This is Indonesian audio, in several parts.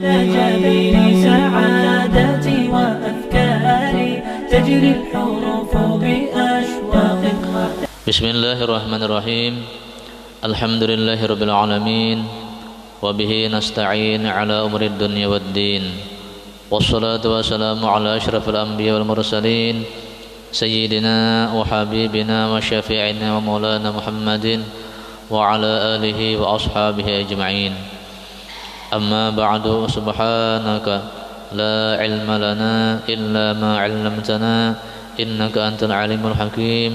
جبين سعادتي وأفكاري تجري الحروف بأشواق. بسم الله الرحمن الرحيم. الحمد لله رب العالمين وبه نستعين على أمور الدنيا والدين والصلاة والسلام على أشرف الأنبياء والمرسلين سيدنا وحبيبنا وشفيعنا ومولانا محمد وعلى آله وأصحابه أجمعين. أما بعد، سبحانك لا علم لنا إلا ما علمتنا إنك أنت العليم الحكيم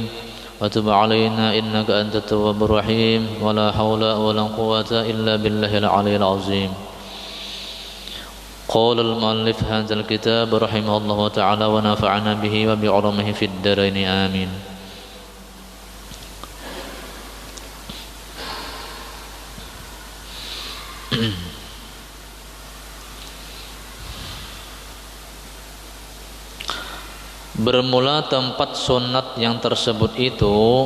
وتب علينا إنك أنت التواب الرحيم ولا حول ولا قوة إلا بالله العلي العظيم. قال المؤلف هذا الكتاب رحمه الله تعالى ونفعنا به وبعلومه في الدارين آمين. Bermula tempat sunat yang tersebut itu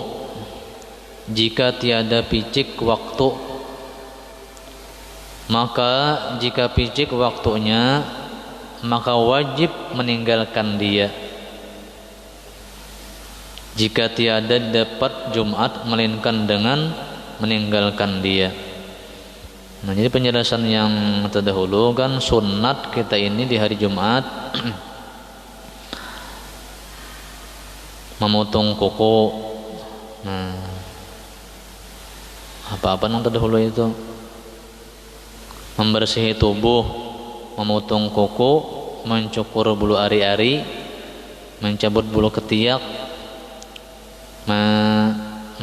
jika tiada picik waktu, maka jika picik waktunya maka wajib meninggalkan dia. Jika tiada dapat Jumat melainkan dengan meninggalkan dia. Nah, jadi penjelasan yang terdahulu kan sunat kita ini di hari Jumat memotong kuku. Nah, apa-apa yang terdahulu itu membersihi tubuh, memotong kuku, mencukur bulu ari-ari, mencabut bulu ketiak,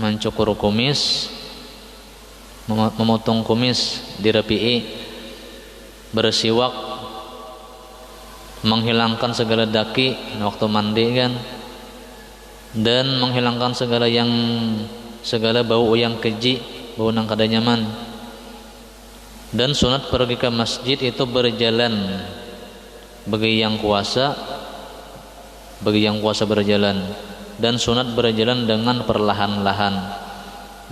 mencukur kumis, memotong kumis, dirapii, bersiwak, menghilangkan segala daki waktu mandi kan, dan menghilangkan segala bau yang keji, bau nang kada nyaman. Dan sunat pergi ke masjid itu berjalan bagi yang kuasa berjalan, dan sunat berjalan dengan perlahan-lahan,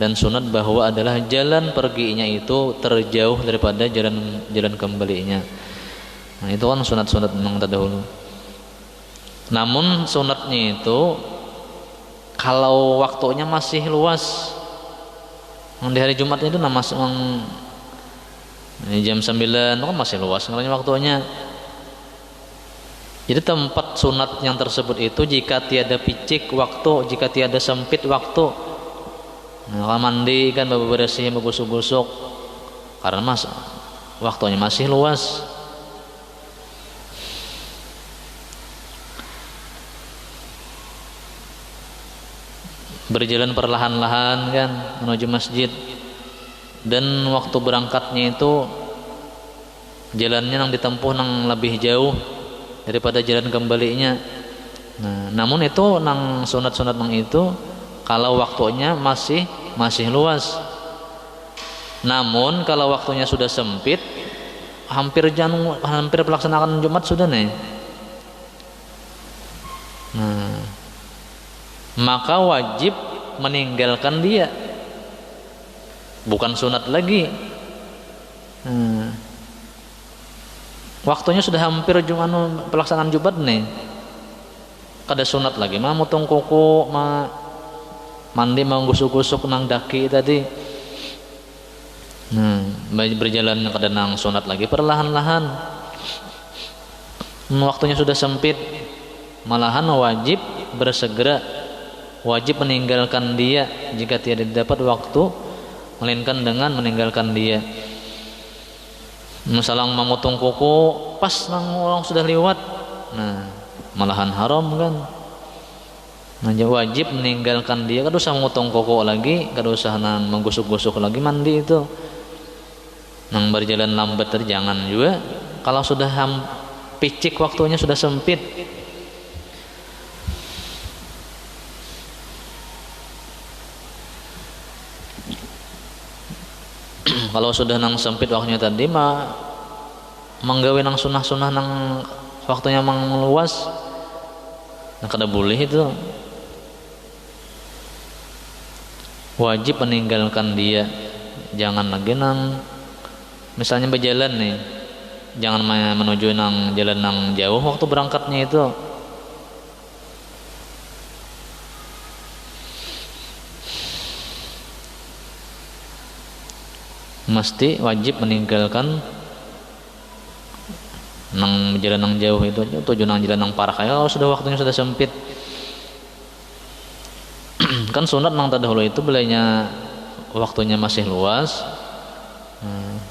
dan sunat bahwa adalah jalan perginya itu terjauh daripada jalan kembalinya. Nah, itu kan sunat-sunat yang terdahulu. Namun sunatnya itu kalau waktunya masih luas, di hari Jumat itu jam 9 kan masih luas waktunya. Jadi tempat sunat yang tersebut itu jika tiada picik waktu, jika tiada sempit waktu, kalau mandi kan bersih, begusuk-gusuk, karena waktunya masih luas. Berjalan perlahan-lahan kan menuju masjid, dan waktu berangkatnya itu jalannya yang ditempuh yang lebih jauh daripada jalan kembalinya. Nah, namun itu nang sunat-sunat nang itu kalau waktunya masih luas. Namun kalau waktunya sudah sempit, hampir pelaksanaan Jumat sudah nih. Nah, maka wajib meninggalkan dia, bukan sunat lagi. Waktunya sudah hampir pelaksanaan Jumat nih, kada sunat lagi, motong kuku, mandi, menggusuk-gusuk nang daki tadi. Berjalan kada nang sunat lagi, perlahan-lahan. Waktunya sudah sempit, malahan wajib bersegera, wajib meninggalkan dia jika tidak dapat waktu melainkan dengan meninggalkan dia. Misalnya memotong kuku pas orang sudah lewat, nah malahan haram kan. Nah, wajib meninggalkan dia, kada usah memotong kuku lagi, kada usah nang menggusuk-gusuk lagi, mandi itu nang berjalan lambat tadi jangan juga. Kalau sudah picik waktunya sudah sempit, kalau sudah nang sempit waktunya tadi menggawe nang sunah-sunah nang waktunya luas, nah kada boleh itu. Wajib meninggalkan dia. Jangan lagi nang misalnya berjalan nih, jangan menuju nang jalan nang jauh waktu berangkatnya itu. Mesti wajib meninggalkan nang jalan nang jauh itu aja, tujuan nang jalan nang parah kayak kalau sudah waktunya sudah sempit. Kan sunat nang terdahulu itu belanya waktunya masih luas,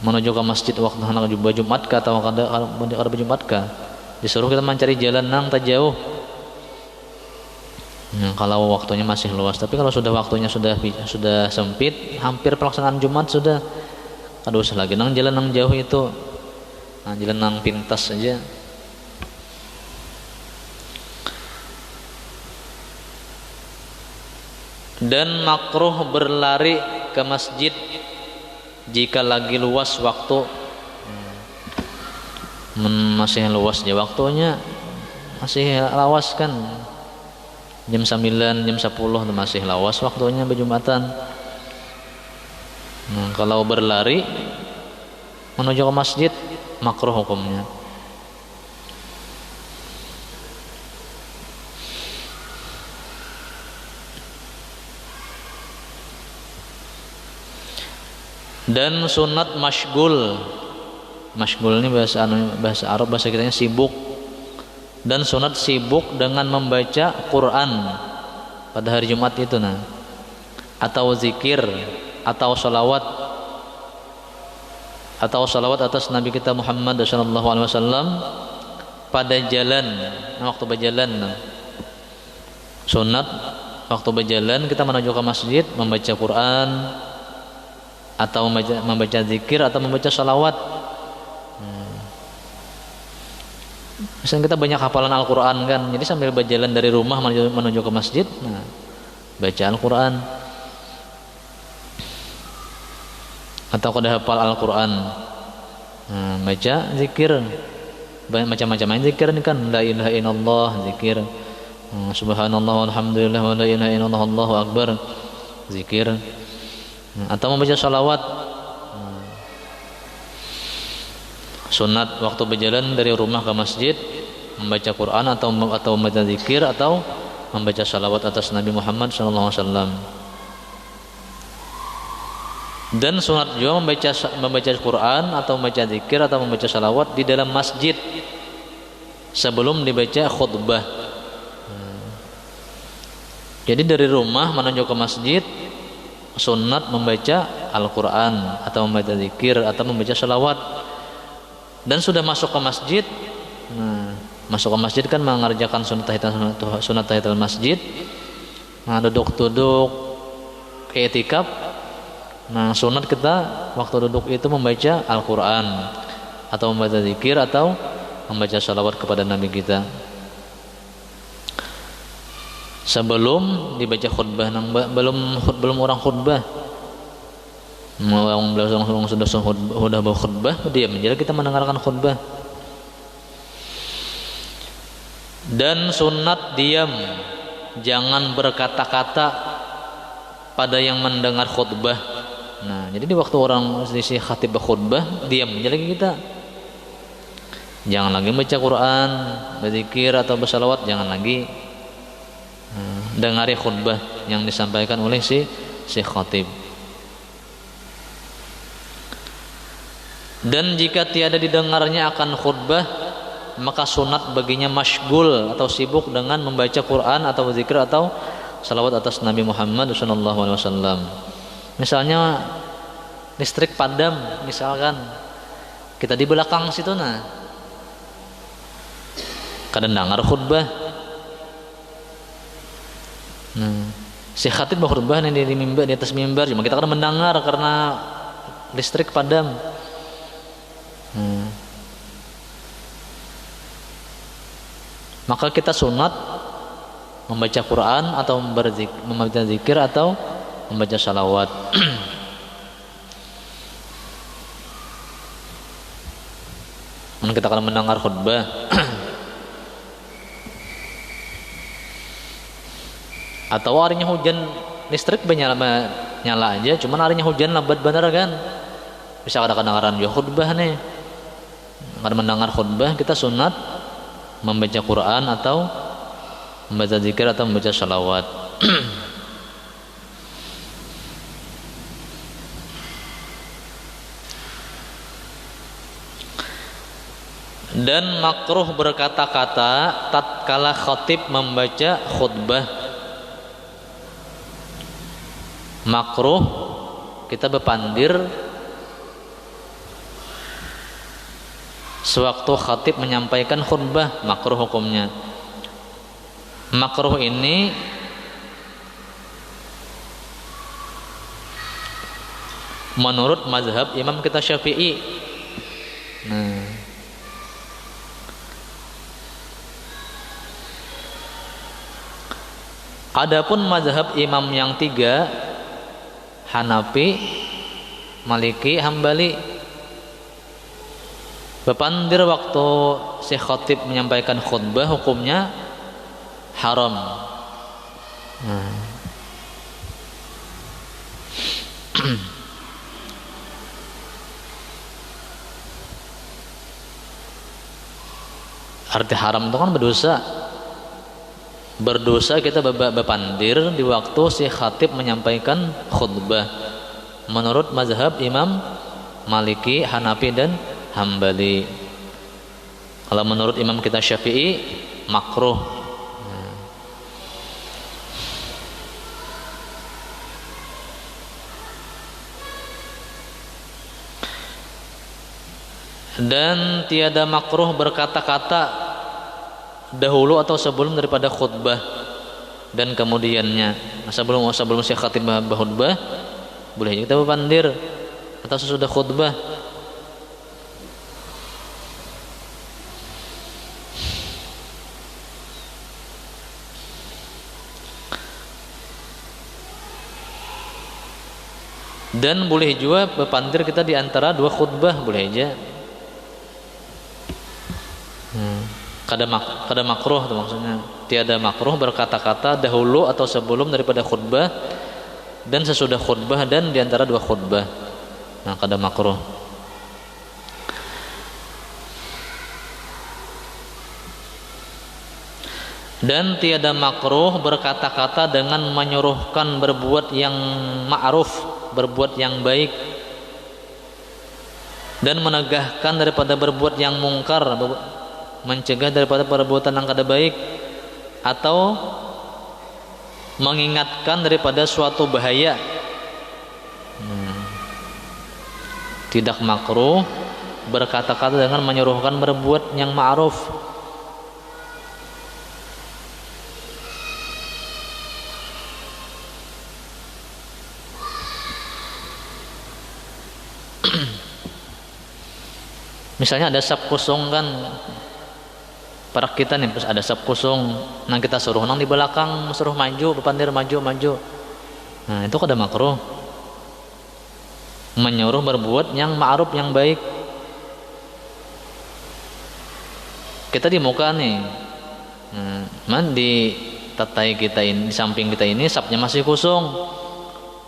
menuju ke masjid waktu hendak Jumat ka atau kada Jumat ka, disuruh kita mencari jalan nang tak jauh. Kalau waktunya masih luas, tapi kalau sudah waktunya sudah sempit, hampir pelaksanaan Jumat sudah, kada usah lagi nang jalan nang jauh itu, jalan nang pintas saja. Dan makruh berlari ke masjid jika lagi luas waktu. Masih luas ya waktunya, masih lawas kan, jam 9, jam 10 masih lawas waktunya berjumatan. Kalau berlari menuju ke masjid makruh hukumnya. Dan sunat masyghul. Masyghul ini bahasa Arab, bahasa kitanya sibuk. Dan sunat sibuk dengan membaca Quran pada hari Jumat itu atau zikir atau salawat atas Nabi kita Muhammad sallallahu alaihi wasallam pada jalan, waktu berjalan. Sunat waktu berjalan kita menuju ke masjid membaca Quran atau membaca zikir atau membaca salawat. Misalnya kita banyak hafalan Al-Quran kan, jadi sambil berjalan dari rumah menuju ke masjid, baca Al-Quran atau kada hafal Al-Quran, baca zikir, macam-macam zikir ini kan, la ilaha illallah zikir, subhanallah walhamdulillah wa la ilaha illallah Allahu akbar zikir, atau membaca salawat. Sunat waktu berjalan dari rumah ke masjid membaca Quran atau membaca zikir atau membaca salawat atas Nabi Muhammad sallallahu alaihi wasallam. Dan sunat juga membaca Quran atau membaca zikir atau membaca salawat di dalam masjid sebelum dibaca khutbah. Jadi dari rumah menuju ke masjid sunat membaca Al-Quran atau membaca zikir atau membaca salawat. Dan sudah masuk ke masjid, masuk ke masjid kan mengerjakan sunat tahiyatul masjid, duduk i'tikaf. Sunat kita waktu duduk itu membaca Al-Quran atau membaca zikir atau membaca salawat kepada Nabi kita sebelum dibaca khutbah. Belum orang khutbah, orang sudah khutbah diam, jadi kita mendengarkan khutbah. Dan sunat diam, jangan berkata-kata pada yang mendengar khutbah. Jadi di waktu orang si khatib khutbah diam, jadi kita jangan lagi baca Quran, berzikir atau bersalawat, jangan lagi dengari khutbah yang disampaikan oleh si khatib. Dan jika tiada didengarnya akan khutbah, maka sunat baginya masyghul atau sibuk dengan membaca Quran atau zikir atau salawat atas Nabi Muhammad sallallahu alaihi wasallam. Misalnya listrik padam, misalkan kita di belakang situ kadang dengar khutbah. Si khatib berkhutbah di mimbar, di atas mimbar, cuma kita kadang mendengar karena listrik padam. Maka kita sunat membaca Quran atau membaca zikir atau membaca salawat. Kita akan mendengar khutbah atau harinya hujan listrik nyala aja, cuman harinya hujan lambat bener kan, bisa kadang-kadang juga khutbah nih. Karena mendengar khutbah kita sunat membaca Quran atau membaca zikir atau membaca sholawat. Dan makruh berkata-kata tatkala khatib membaca khutbah. Makruh kita berpandir sewaktu khatib menyampaikan khutbah, makruh hukumnya. Makruh ini menurut mazhab Imam kita Syafi'i. Adapun mazhab imam yang tiga, Hanafi, Maliki, Hambali, berpandir waktu si khatib menyampaikan khutbah hukumnya haram. Arti haram itu kan berdosa. Berdosa kita berpandir di waktu si khatib menyampaikan khutbah. Menurut mazhab Imam Maliki, Hanafi dan Hambali. Kalau menurut Imam kita Syafi'i makruh. Dan tiada makruh berkata-kata dahulu atau sebelum daripada khutbah dan kemudiannya. Sebelum si khatib berkhutbah boleh kita berpandir atau sesudah khutbah. Dan boleh juga berpandir kita di antara dua khutbah, boleh aja. Kada makruh itu maksudnya. Tiada makruh berkata-kata dahulu atau sebelum daripada khutbah dan sesudah khutbah dan di antara dua khutbah. Nah, kada makruh. Dan tiada makruh berkata-kata dengan menyuruhkan berbuat yang ma'ruf, berbuat yang baik, dan menegahkan daripada berbuat yang mungkar, mencegah daripada perbuatan yang kada baik, atau mengingatkan daripada suatu bahaya. Tidak makruh berkata-kata dengan menyuruhkan berbuat yang ma'ruf. Misalnya ada sap kosong kan, para kita nih ada sap kosong, nah kita suruh nang di belakang suruh maju, berpandir maju. Nah itu kada makruh. Menyuruh berbuat yang ma'ruf, yang baik. Kita di muka nih, di tatai kita ini, di samping kita ini sapnya masih kosong.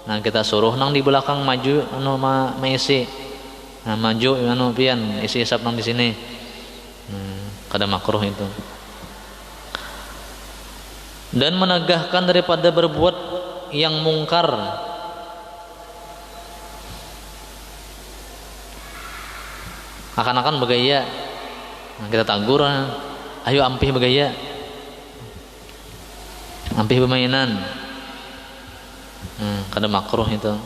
Nah kita suruh nang di belakang maju, maisi. Nah maju, pian isi sap nang di sini. Kada makruh itu. Dan menegahkan daripada berbuat yang mungkar. Akan-akan bergaya. Nah, kita tagur, ayo ampih bergaya, ampih bermainan. Kada makruh itu.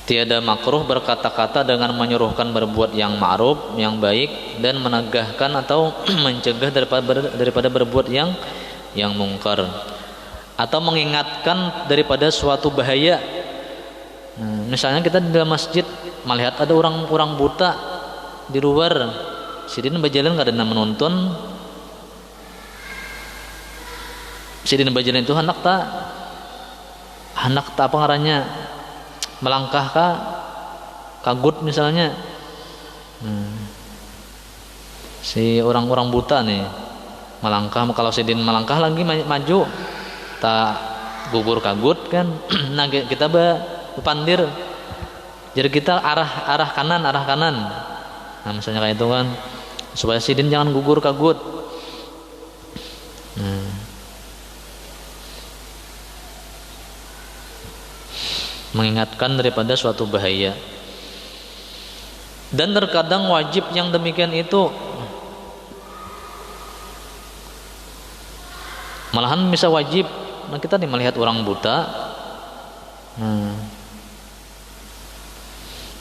Tiada makruh berkata-kata dengan menyuruhkan berbuat yang ma'ruf, yang baik, dan menegahkan atau mencegah daripada berbuat yang mungkar, atau mengingatkan daripada suatu bahaya. Misalnya kita di dalam masjid melihat ada orang buta di luar, sidin berjalan kada menonton. Sidin berjalan itu hendak tak apa ngarannya, melangkah kah, kagut misalnya. Si orang-orang buta nih melangkah, kalau sidin melangkah lagi maju tak gugur kagut kan. Nah kita berpandir, jadi kita arah kanan Nah misalnya kayak itu kan, supaya sidin jangan gugur kagut. Mengingatkan daripada suatu bahaya. Dan terkadang wajib yang demikian itu malahan bisa wajib. Nah kita nih melihat orang buta,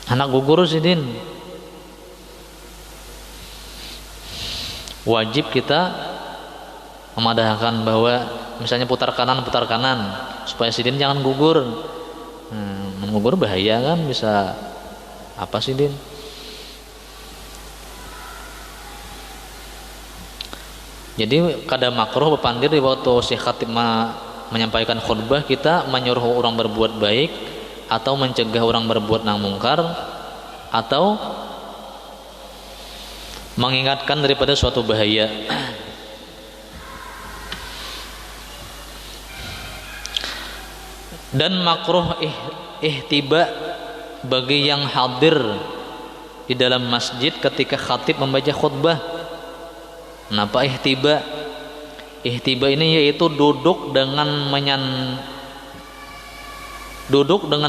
anak gugur sidin, wajib kita memadahkan bahwa misalnya putar kanan supaya sidin jangan gugur. Gugur bahaya kan, bisa apa sidin. Jadi kada makruh bepandir di waktu si khatib menyampaikan khutbah kita menyuruh orang berbuat baik atau mencegah orang berbuat nang mungkar atau mengingatkan daripada suatu bahaya. Dan makruh ihtiba bagi yang hadir di dalam masjid ketika khatib membaca khutbah. Kenapa ihtiba? Ihtiba ini yaitu duduk dengan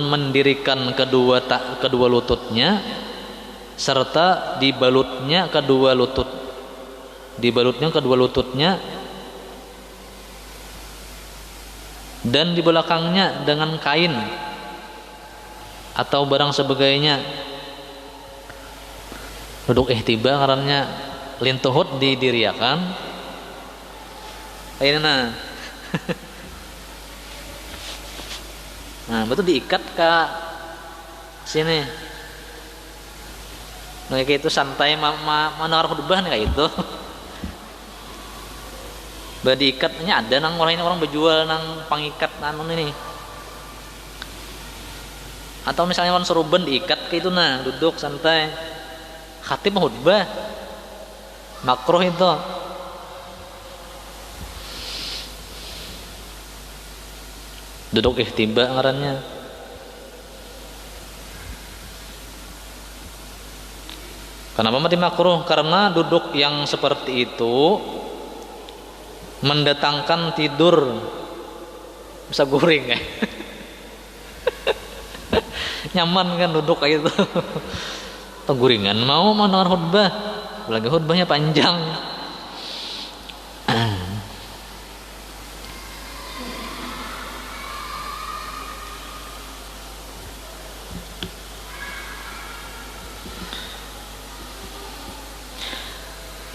mendirikan kedua lututnya serta dibalutnya kedua lututnya dan di belakangnya dengan kain atau barang sebagainya. Duduk ihtiba karena lintuhut didiriakan kayak nah. Nah betul diikat ke sini. Nah kayak itu santai mendengar khutbah nih kayak itu. Diikatnya ada nang orang berjual nang pangikat nang ini. Atau misalnya orang seruben diikat kayak itu nah, duduk santai. Khatib khutbah makruh itu. Duduk ihtiba ngarannya. Kenapa mati makruh? Karena duduk yang seperti itu mendatangkan tidur, bisa guring ya. Nyaman kan duduk kayak itu. Guringan mau mendengar khutbah, lagi khutbahnya panjang.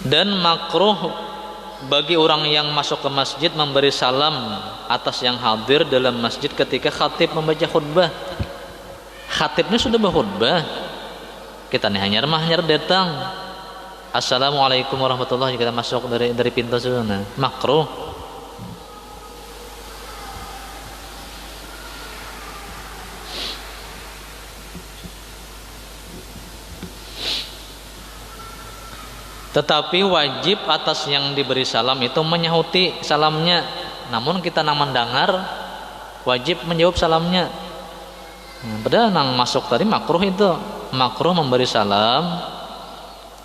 Dan makruh bagi orang yang masuk ke masjid memberi salam atas yang hadir dalam masjid ketika khatib membaca khutbah. Khatibnya sudah berkhutbah, kita nih hanyar datang, assalamualaikum warahmatullahi, kita masuk dari pintu sana, makruh. Tetapi wajib atas yang diberi salam itu menyahuti salamnya. Namun kita nang mendengar wajib menjawab salamnya. Padahal nang masuk tadi makruh itu, makruh memberi salam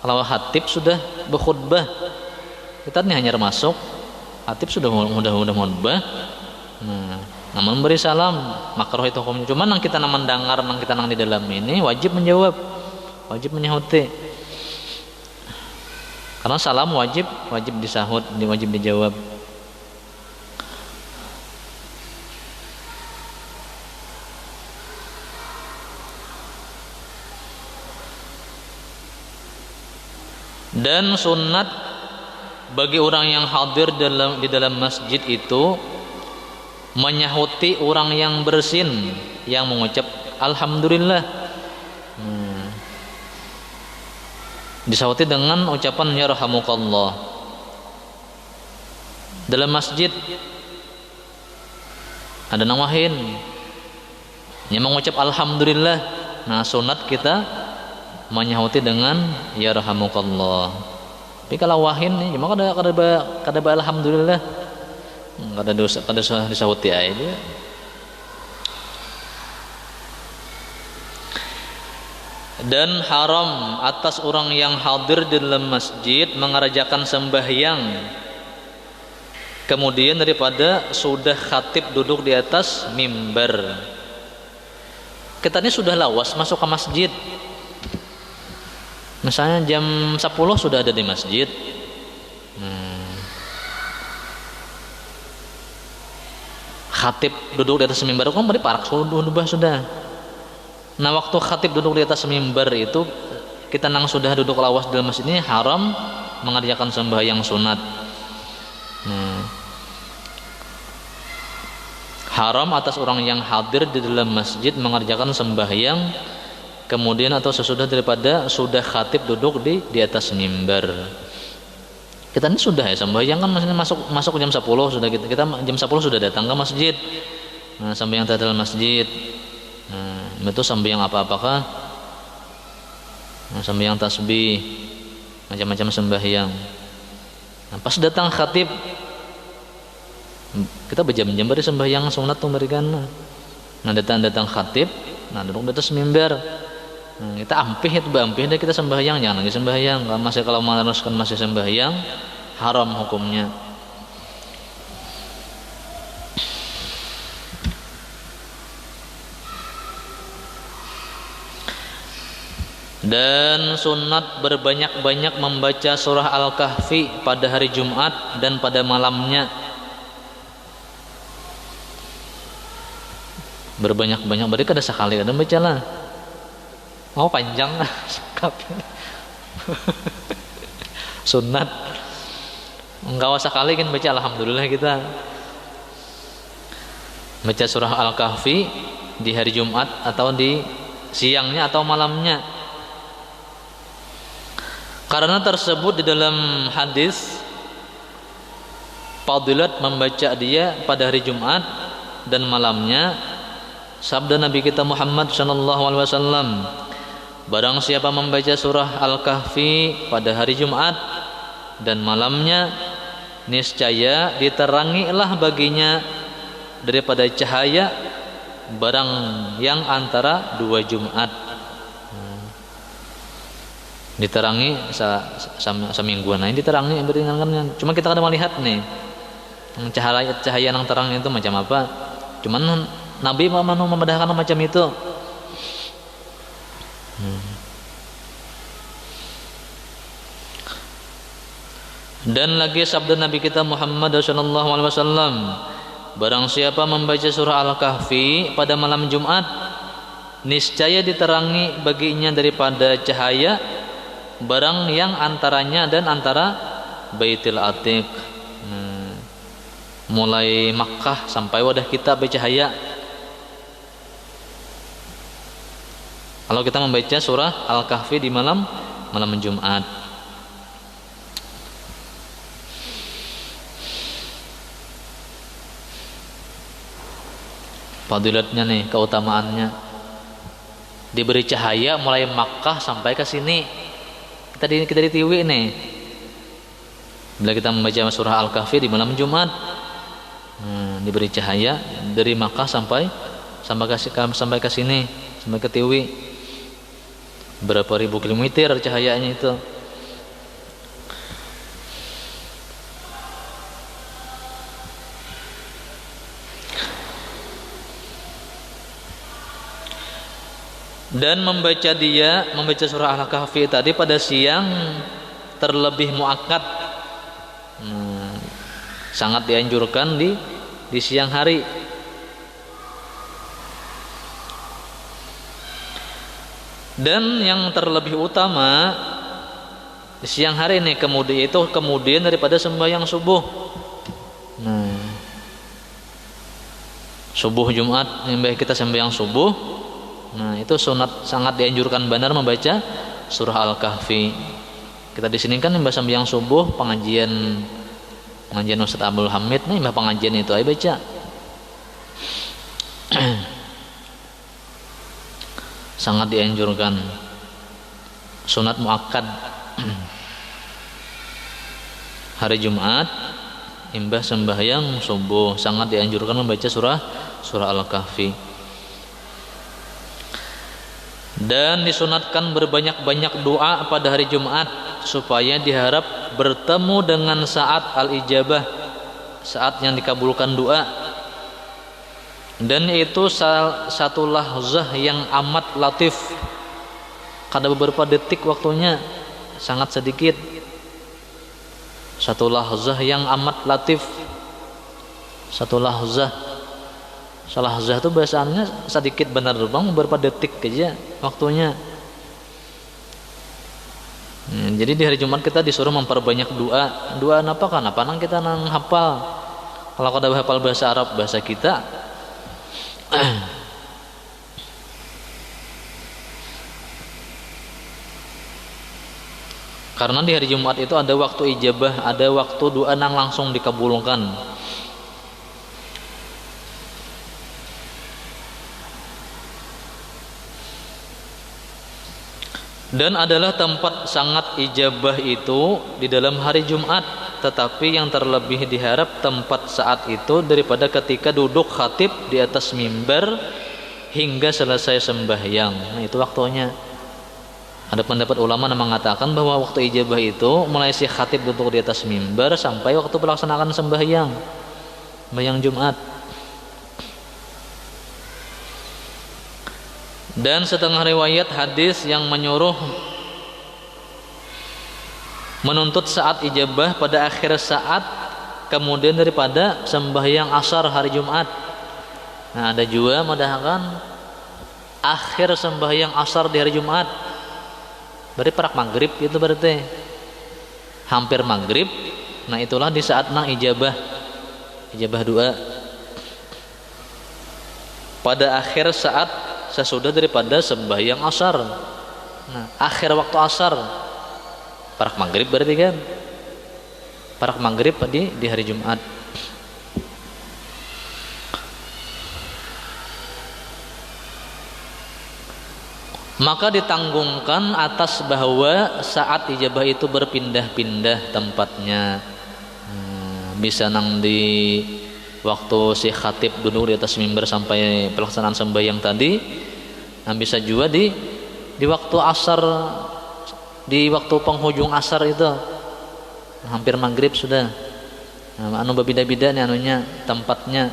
kalau khatib sudah berkhutbah. Kita nih hanya masuk, khatib sudah khutbah. Namun memberi salam makruh itu hukumnya. Cuma nang kita nang mendengar, nang kita nang di dalam ini wajib menjawab, wajib menyahuti. Karena salam wajib disahut, wajib dijawab. Dan sunat bagi orang yang hadir di dalam masjid itu menyahuti orang yang bersin yang mengucap alhamdulillah. Disahuti dengan ucapan yarhamukallah. Dalam masjid ada nawahin yang mengucap alhamdulillah. Nah sunat kita menyahuti dengan yarhamukallah. Tapi kalau wahin nih gimana kada alhamdulillah, kada disahuti aja. Dan haram atas orang yang hadir di dalam masjid mengerjakan sembahyang kemudian daripada sudah khatib duduk di atas mimbar. Kita ini sudah lawas masuk ke masjid, misalnya jam 10 sudah ada di masjid. Khatib duduk di atas mimbar kan berarti parak sudah. Nah waktu khatib duduk di atas mimbar itu kita nang sudah duduk lawas dalam masjid ini haram mengerjakan sembahyang sunat. Haram atas orang yang hadir di dalam masjid mengerjakan sembahyang kemudian atau sesudah daripada sudah khatib duduk di atas mimbar. Kita ini sudah ya sembahyang kan maksudnya masuk jam 10 sudah kita jam 10 sudah datang ke masjid. Nah sembahyang di dalam masjid. Itu sembahyang apa-apakah? Sembahyang tasbih, macam-macam sembahyang. Nah, pas datang khatib, kita berjam-jam beri sembahyang sunat tuh berikan. Nah datang khatib, nah duduk di atas mimbar. Nah, kita ampih deh kita sembahyang, jangan lagi sembahyang. Kalau meneruskan masih sembahyang, haram hukumnya. Dan sunat berbanyak-banyak membaca surah Al-Kahfi pada hari Jumat dan pada malamnya. Berbanyak-banyak berarti kada sekali kada bacalah. Oh panjang sunat enggak usah sekali kan baca, alhamdulillah kita baca surah Al-Kahfi di hari Jumat atau di siangnya atau malamnya. Karena tersebut di dalam hadis fadilat membaca dia pada hari Jumat dan malamnya. Sabda Nabi kita Muhammad SAW, barang siapa membaca surah Al-Kahfi pada hari Jumat dan malamnya, niscaya diterangilah baginya daripada cahaya barang yang antara dua Jumat. Diterangi semingguan, nah ini diterangi beringan. Cuma kita kadang melihat nih cahaya yang terang itu macam apa. Cuman Nabi mau memedahkan macam itu. Dan lagi sabda Nabi kita Muhammad SAW, barang siapa membaca surah Al-Kahfi pada malam Jumat, niscaya diterangi baginya daripada cahaya barang yang antaranya dan antara Baitul Atiq, mulai Makkah sampai wadah kita bercahaya. Kalau kita membaca surah Al-Kahfi di malam Jumat. Fadilatnya nih, keutamaannya. Diberi cahaya mulai Makkah sampai ke sini. Kita di TV nih. Bila kita membaca surah Al-Kahfi di malam Jumat, diberi cahaya dari Makkah sampai ke sini, sampai ke TV. Berapa ribu kilometer cahayanya itu. Dan membaca surah Al-Kahfi tadi pada siang terlebih muakkad, sangat dianjurkan di siang hari. Dan yang terlebih utama di siang hari ini kemudian daripada sembahyang subuh. Subuh Jumat, yang baik kita sembahyang subuh. Nah, itu sunat, sangat dianjurkan benar membaca surah Al-Kahfi. Kita di sini kan membahas sembahyang subuh, pengajian Ustaz Abdul Hamid, nih pengajian itu ayo baca. Sangat dianjurkan. Sunat muakkad. Hari Jumat imbah sembahyang subuh sangat dianjurkan membaca surah Al-Kahfi. Dan disunatkan berbanyak-banyak doa pada hari Jumat supaya diharap bertemu dengan saat al-ijabah, saat yang dikabulkan doa. Dan itu satu lahzah yang amat latif, kada beberapa detik waktunya, sangat sedikit. Satu lahzah yang amat latif, satu lahzah. Lahzah itu bahasannya sedikit, benar bang, beberapa detik aja waktunya. Jadi di hari Jumat kita disuruh memperbanyak doa. Doa apa kan? Apa nang kita nang hafal? Kalau kada hafal bahasa Arab, bahasa kita. Karena di hari Jumat itu ada waktu ijabah, ada waktu doa nang langsung dikabulkan. Dan adalah tempat sangat ijabah itu di dalam hari Jumat, tetapi yang terlebih diharap tempat saat itu daripada ketika duduk khatib di atas mimbar hingga selesai sembahyang. Nah, itu waktunya. Ada pendapat ulama yang mengatakan bahwa waktu ijabah itu mulai si khatib duduk di atas mimbar sampai waktu pelaksanaan sembahyang Jumat. Dan setengah riwayat hadis yang menyuruh menuntut saat ijabah pada akhir saat kemudian daripada sembahyang asar hari Jumat. Nah, ada juga mendahkan akhir sembahyang asar di hari Jumat. Berarti perak maghrib itu berarti hampir maghrib. Nah, itulah di saat nang ijabah doa pada akhir saat sesudah daripada sembahyang asar. Nah, akhir waktu asar parak maghrib berarti kan, parak maghrib di hari Jumat. Maka ditanggungkan atas bahwa saat ijabah itu berpindah-pindah tempatnya. Bisa nang di waktu si khatib duduk di atas mimbar sampai pelaksanaan sembahyang tadi. Nah, bisa juga di waktu asar, di waktu penghujung asar itu hampir maghrib sudah. Nah, anu berbeda-beda nih anunya, tempatnya.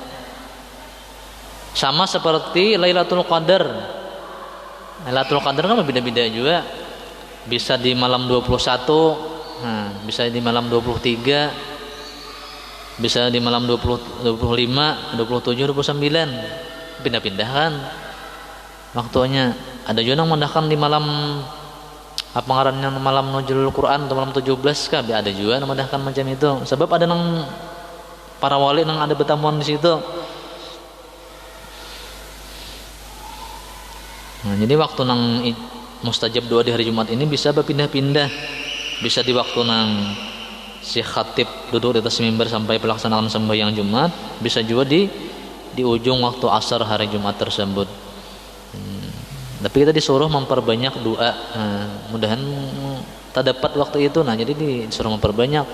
Sama seperti Lailatul Qadar. Lailatul Qadar kan berbeda-beda juga. Bisa di malam 21, nah, bisa di malam 23, bisa di malam 20, 25, 27, 29. Pindah-pindah kan waktunya. Ada juga yang mendahkan di malam apa ngarannya, malam nuzulul Quran atau malam 17 kah? Ada juga yang mendahkan macam itu. Sebab ada nang para wali nang ada bertamuan di situ. Nah, jadi waktu nang mustajab doa di hari Jumat ini bisa berpindah-pindah. Bisa di waktu nang si khatib duduk di atas mimbar sampai pelaksanaan sembahyang Jumat, bisa juga di ujung waktu asar hari Jumat tersebut. Tapi kita disuruh memperbanyak doa. Nah, mudahan tak dapat waktu itu. Nah, jadi disuruh memperbanyak.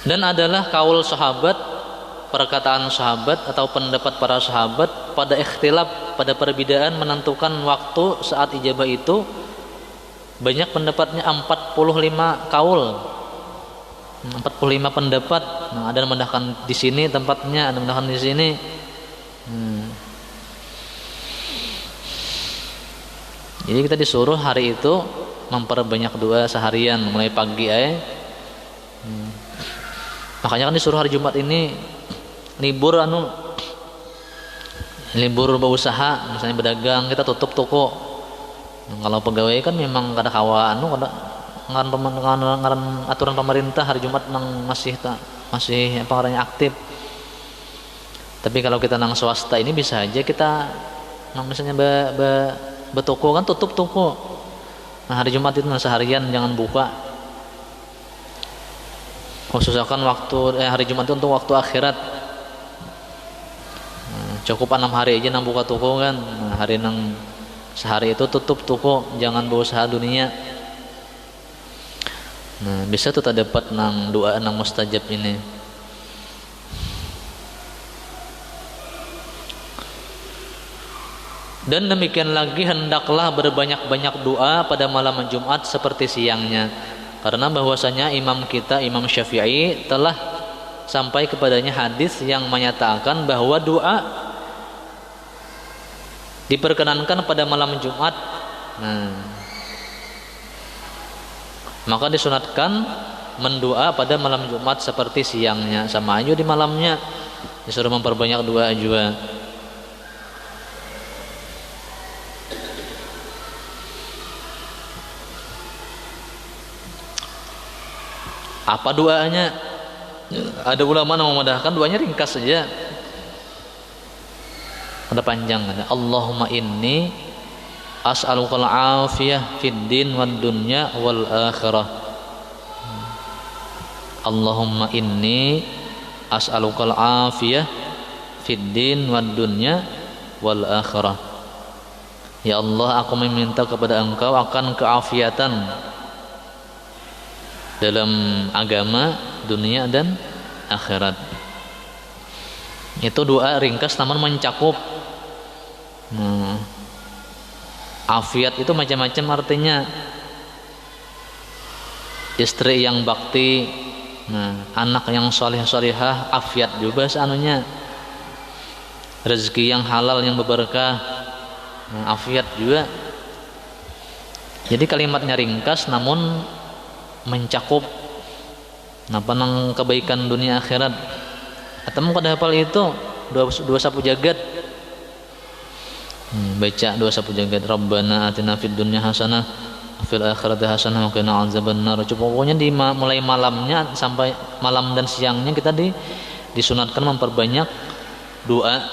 Dan adalah kaul sahabat, perkataan sahabat atau pendapat para sahabat pada ikhtilaf, pada perbedaan menentukan waktu saat ijabah itu. Banyak pendapatnya 45 kaul, 45 pendapat. Nah, ada yang mendahkan di sini tempatnya, ada yang mendahkan di sini. Jadi kita disuruh hari itu memperbanyak doa seharian mulai pagi Makanya kan disuruh hari Jumat ini libur berusaha, misalnya berdagang kita tutup toko. Kalau pegawai kan memang kada kawa kada ngaran aturan pemerintah hari Jumat nang masih apa ngarannya aktif. Tapi kalau kita nang swasta ini bisa aja kita nang misalnya betoko kan tutup toko. Nah, hari Jumat itu seharian jangan buka. Khususkan waktu hari Jumat itu untuk waktu akhirat. Cukup 6 hari aja nang buka toko kan. Nah, hari nang sehari itu tutup toko, jangan berusaha dunia. Nah, bisa tuh tak dapat nang doa nang mustajab ini. Dan demikian lagi hendaklah berbanyak-banyak doa pada malam Jumat seperti siangnya. Karena bahwasanya imam kita Imam Syafi'i telah sampai kepadanya hadis yang menyatakan bahwa doa diperkenankan pada malam Jumat. Nah, maka disunatkan mendoa pada malam Jumat seperti siangnya, sama aja di malamnya disuruh memperbanyak doa juga. Apa doanya? Ada ulama yang memudahkan, doanya ringkas saja. Ada panjang, ada Allahumma inni as'alukal afiyah fid din wad dunya wal akhirah. Allahumma inni as'alukal afiyah fid din wad dunya wal akhirah. Ya Allah, aku meminta kepada Engkau akan keafiatan dalam agama, dunia dan akhirat. Itu doa ringkas namun mencakup. Afiat itu macam-macam artinya. Istri yang bakti, anak yang soleh-solehah, afiat juga seanunya. Rezeki yang halal yang berberkah, afiat juga. Jadi kalimatnya ringkas namun mencakup napa nang kebaikan dunia akhirat. Atau kada hafal itu dua sapu jagat. Baca dua sapu jagat, Rabbana atina fid dunya hasanah fil akhirati hasanah wa qina azabannar. Pokoknya di mulai malamnya sampai malam dan siangnya kita disunatkan memperbanyak doa.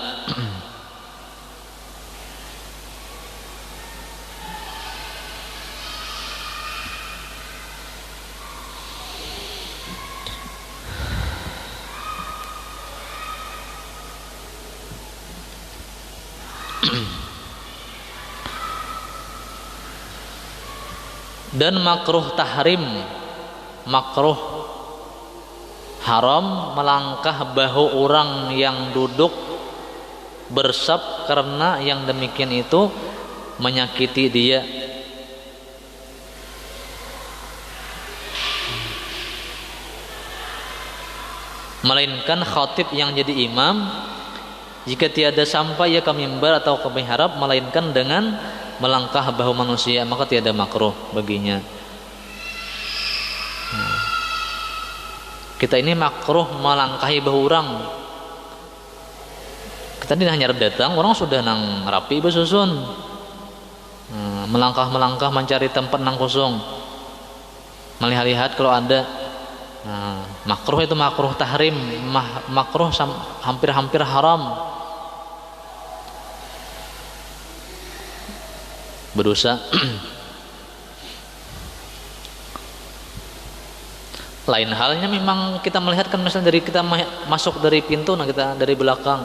Dan makruh tahrim, makruh haram melangkah bahu orang yang duduk bersab, karena yang demikian itu menyakiti dia. Melainkan khatib yang jadi imam jika tiada sampai ia ke mimbar atau ke mihrab melainkan dengan melangkah bahu manusia, maka tiada makruh baginya. Kita ini makruh melangkahi bahu orang. Kita ini hanya datang, orang sudah nang rapi bersusun. Melangkah mencari tempat nang kosong. Melihat-lihat kalau ada. Makruh itu makruh tahrim, makruh hampir-hampir haram. Berdosa. Lain halnya memang kita melihat kan, misalnya dari kita masuk dari pintu, nah kita dari belakang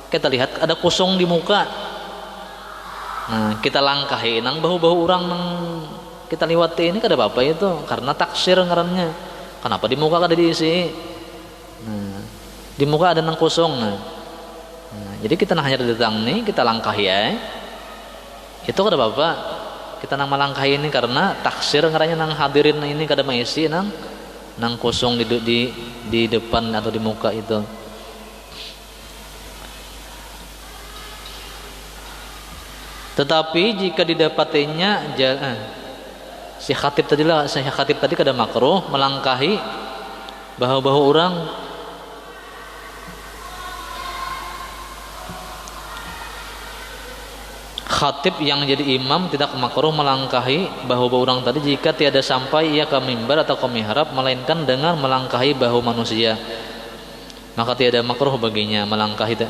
kita lihat ada kosong di muka, nah kita langkahi nang bahu-bahu orang nang kita lewati ini kada apa-apa itu, karena taksir ngarannya. Kenapa di muka kada diisi? Nah, di muka ada nang kosong, nah jadi kita nah hanya datang nih kita langkahi ya. Itu kada apa-apa kita nang melangkahi ini, karena taksir ngaranya nang hadirin ini kada maisi nang kosong di depan atau di muka itu. Tetapi jika didapatinya si khatib tadi kada makruh melangkahi bahu-bahu orang. Khatib yang jadi imam tidak makruh melangkahi bahu-bahu orang tadi jika tiada sampai ia ke mimbar atau ke mihrab melainkan dengan melangkahi bahu manusia, maka tiada makruh baginya melangkahi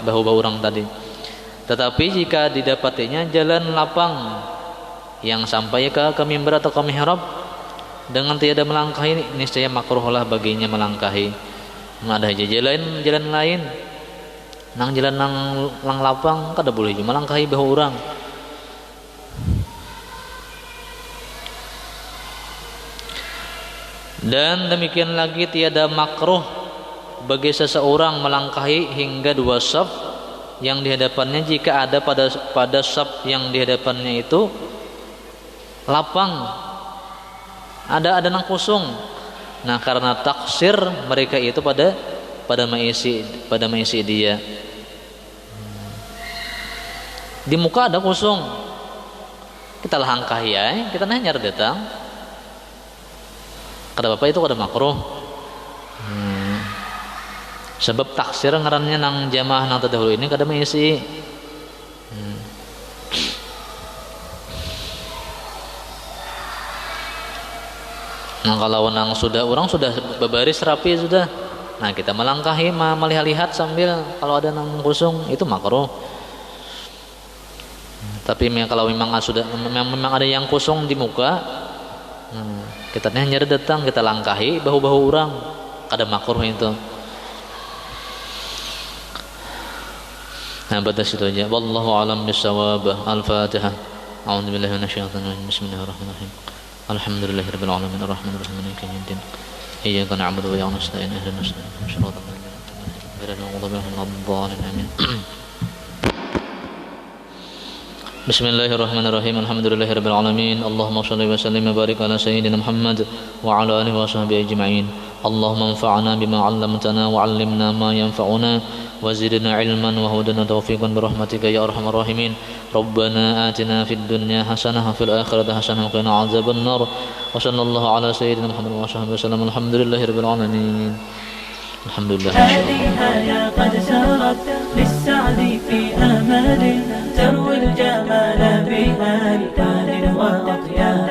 bahu-bahu orang tadi. Tetapi jika didapatinya jalan lapang yang sampai ke mimbar atau ke mihrab dengan tiada melangkahi, niscaya makruhlah baginya melangkahi. Ada aja jalan lain nang jalan nang lapang kada boleh cuma langkahi bahu orang. Dan demikian lagi tiada makruh bagi seseorang melangkahi hingga 2 saf yang di hadapannya jika ada pada saf yang di hadapannya itu lapang, ada nang kosong. Nah, karena taksir mereka itu pada mengisi dia. Di muka ada kosong, kita langkahi ya, kita nanya datang. Kada apa itu kada makruh. Sebab taksir ngarannya nang jamaah nang terdahulu ini kada mengisi. Nah, kalau orang sudah berbaris rapi sudah. Nah, kita melangkahi melihat sambil kalau ada nang kosong itu makruh. Tapi kalau memang ada yang kosong di muka, kita nyari datang, kita langkahi bahu-bahu orang, kada makruh itu. Nah, batas itu aja. Wallahu a'lam bissawab. Al-Fatihah. A'udzubillahi minasyaitonir rajim. Bismillahirrahmanirrahim. Alhamdulillahirabbil alamin arrahmanirrahim maliki yaumiddin. Iyyaka na'budu wa iyyaka nasta'in ihdinas siratal mustaqim. Bismillahirrahmanirrahim. Alhamdulillahirabbil alamin. Allahumma shalli wa sallim wa barik ala sayyidina Muhammad wa ala alihi wa sahbihi ajma'in. Allahumma anfa'na bima 'allamtana wa 'allimna ma yanfa'una wa zidna 'ilman wa hudna tawfiqan bi rahmatika ya arhamar rahimin. Rabbana atina fid dunya hasanah wa fil akhirati hasanah wa qina 'adzaban nar. Wa sallallahu ala sayyidina Muhammad wa sahbihi wasallam. Alhamdulillahirabbil alamin. Alhamdulillah. هذه قد سرت للسعد في أمل تروي الجمال بألبان وأطيان